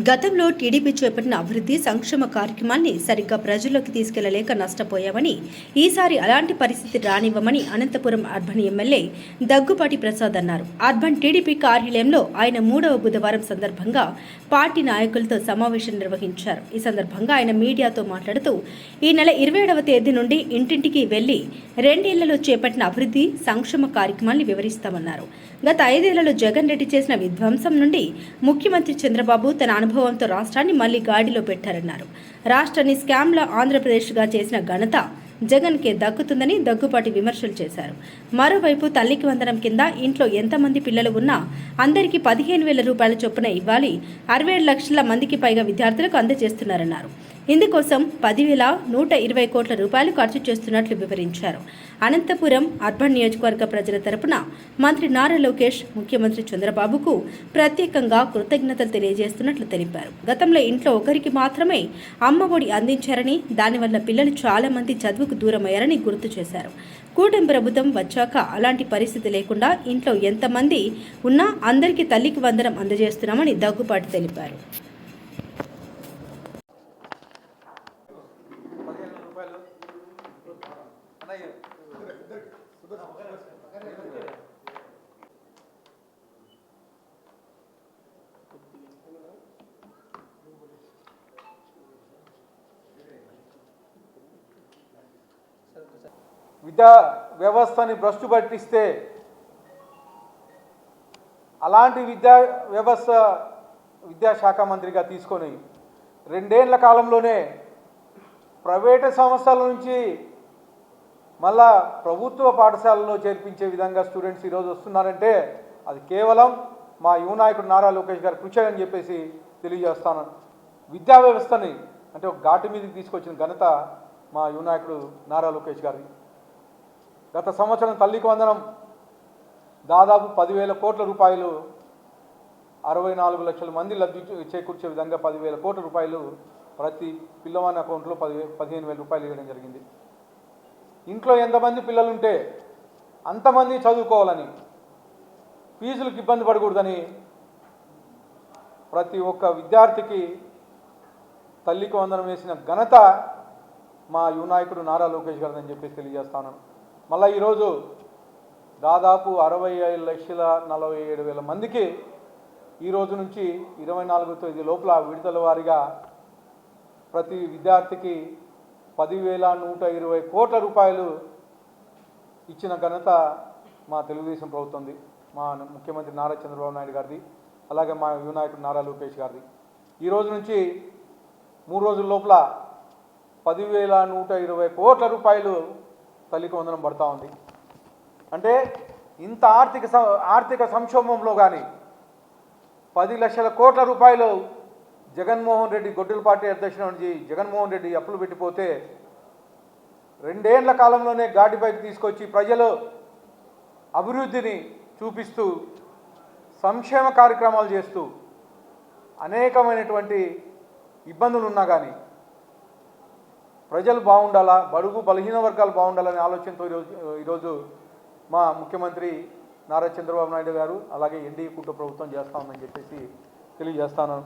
గతంలో టీడీపీ చేపట్టిన అభివృద్ధి సంక్షేమ కార్యక్రమాన్ని సరిగ్గా ప్రజల్లోకి తీసుకెళ్లలేక నష్టపోయామని, ఈసారి అలాంటి పరిస్థితి రానివ్వమని అనంతపురం అర్బన్ ఎమ్మెల్యే దగ్గుపాటి ప్రసాద్ అన్నారు. అర్బన్ టీడీపీ కార్యాలయంలో ఆయన 3వ బుధవారం సందర్భంగా పార్టీ నాయకులతో సమావేశం నిర్వహించారు. ఈ సందర్భంగా ఆయన మీడియాతో మాట్లాడుతూ, ఈ నెల 27వ తేదీ నుండి ఇంటింటికి వెళ్లి 2 ఏళ్లలో చేపట్టిన అభివృద్ధి సంక్షేమ కార్యక్రమాన్ని వివరిస్తామన్నారు. గత 5 ఏళ్లలో జగన్ రెడ్డి చేసిన విధ్వంసం నుండి ముఖ్యమంత్రి చంద్రబాబు తన అనుభవంతో రాష్ట్రాన్ని మళ్లీ గాడిలో పెట్టారన్నారు. రాష్ట్రాన్ని స్కామ్ల ఆంధ్రప్రదేశ్గా చేసిన ఘనత జగన్కే దక్కుతుందని దగ్గుపాటి విమర్శలు చేశారు. మరోవైపు తల్లికి వందనం కింద ఇంట్లో ఎంతమంది పిల్లలు ఉన్నా అందరికీ 15,000 రూపాయల చొప్పున ఇవ్వాలి, 67 లక్షల మందికి పైగా విద్యార్థులకు అందజేస్తున్నారన్నారు. ఇందుకోసం 10,120 కోట్ల రూపాయలు ఖర్చు చేస్తున్నట్లు వివరించారు. అనంతపురం అర్బన్ నియోజకవర్గ ప్రజల తరపున మంత్రి నారా లోకేష్ ముఖ్యమంత్రి చంద్రబాబుకు ప్రత్యేకంగా కృతజ్ఞతలు తెలియజేస్తున్నట్లు తెలిపారు. గతంలో ఇంట్లో ఒకరికి మాత్రమే అమ్మఒడి అందించారని, దానివల్ల పిల్లలు చాలా మంది చదువుకు దూరమయ్యారని గుర్తు చేశారు. కూటమి ప్రభుత్వం వచ్చాక అలాంటి పరిస్థితి లేకుండా ఇంట్లో ఎంతమంది ఉన్నా అందరికీ తల్లికి వందనం అందజేస్తున్నామని దగ్గుపాటి తెలిపారు. విద్యా వ్యవస్థని భ్రష్టు పట్టిస్తే అలాంటి విద్యాశాఖ మంత్రిగా తీసుకొని 2 ఏళ్ల కాలంలోనే ప్రైవేటు సంస్థల నుంచి మళ్ళా ప్రభుత్వ పాఠశాలలో చేర్పించే విధంగా స్టూడెంట్స్ ఈరోజు వస్తున్నారంటే అది కేవలం మా యువ నాయకుడు నారా లోకేష్ గారి కృషి అని చెప్పేసి తెలియజేస్తాను. విద్యా వ్యవస్థని అంటే ఒక ఘాటు మీదకి తీసుకొచ్చిన ఘనత మా యువ నాయకుడు నారా లోకేష్ గారి. గత సంవత్సరం తల్లికి వందనం దాదాపు 10,000 కోట్ల రూపాయలు 64 లక్షల మంది లబ్ధి చేకూర్చే విధంగా 10,000 కోట్ల రూపాయలు ప్రతి పిల్లవాని అకౌంట్లో 15,000 రూపాయలు ఇవ్వడం జరిగింది. ఇంట్లో ఎంతమంది పిల్లలుంటే అంతమంది చదువుకోవాలని, ఫీజులకు ఇబ్బంది పడకూడదని ప్రతి ఒక్క విద్యార్థికి తల్లికి వందనం వేసిన ఘనత మా యువ నాయకుడు నారా లోకేష్ గారు అని చెప్పేసి తెలియజేస్తాను. మళ్ళీ ఈరోజు దాదాపు 65,47,000 మందికి ఈరోజు నుంచి 24వ తేదీ లోపల విడతల వారీగా ప్రతి విద్యార్థికి 10,120 కోట్ల రూపాయలు ఇచ్చిన ఘనత మా తెలుగుదేశం ప్రభుత్వంది, మా ముఖ్యమంత్రి నారా చంద్రబాబు నాయుడు గారిది, అలాగే మా యువ నాయకుడు నారా లోకేష్ గారిది. ఈరోజు నుంచి 3 రోజుల లోపల 10,120 కోట్ల రూపాయలు తల్లికి వందనం పడతా ఉంది. అంటే ఇంత ఆర్థిక సంక్షోభంలో కానీ 10 లక్షల కోట్ల రూపాయలు జగన్మోహన్ రెడ్డి గొడ్డల పార్టీ అధ్యక్షుడు నుంచి జగన్మోహన్ రెడ్డి అప్పులు పెట్టిపోతే 2 ఏళ్ల కాలంలోనే ఘాటిపైకి తీసుకొచ్చి ప్రజలు అభివృద్ధిని చూపిస్తూ సంక్షేమ కార్యక్రమాలు చేస్తూ అనేకమైనటువంటి ఇబ్బందులు ఉన్నా కానీ ప్రజలు బాగుండాలా, బడుగు బలహీన వర్గాలు బాగుండాలనే ఆలోచనతో ఈరోజు మా ముఖ్యమంత్రి నారా చంద్రబాబు నాయుడు గారు అలాగే ఎన్డీఏ కూటమి ప్రభుత్వం చేస్తా ఉందని చెప్పేసి తెలియజేస్తాను.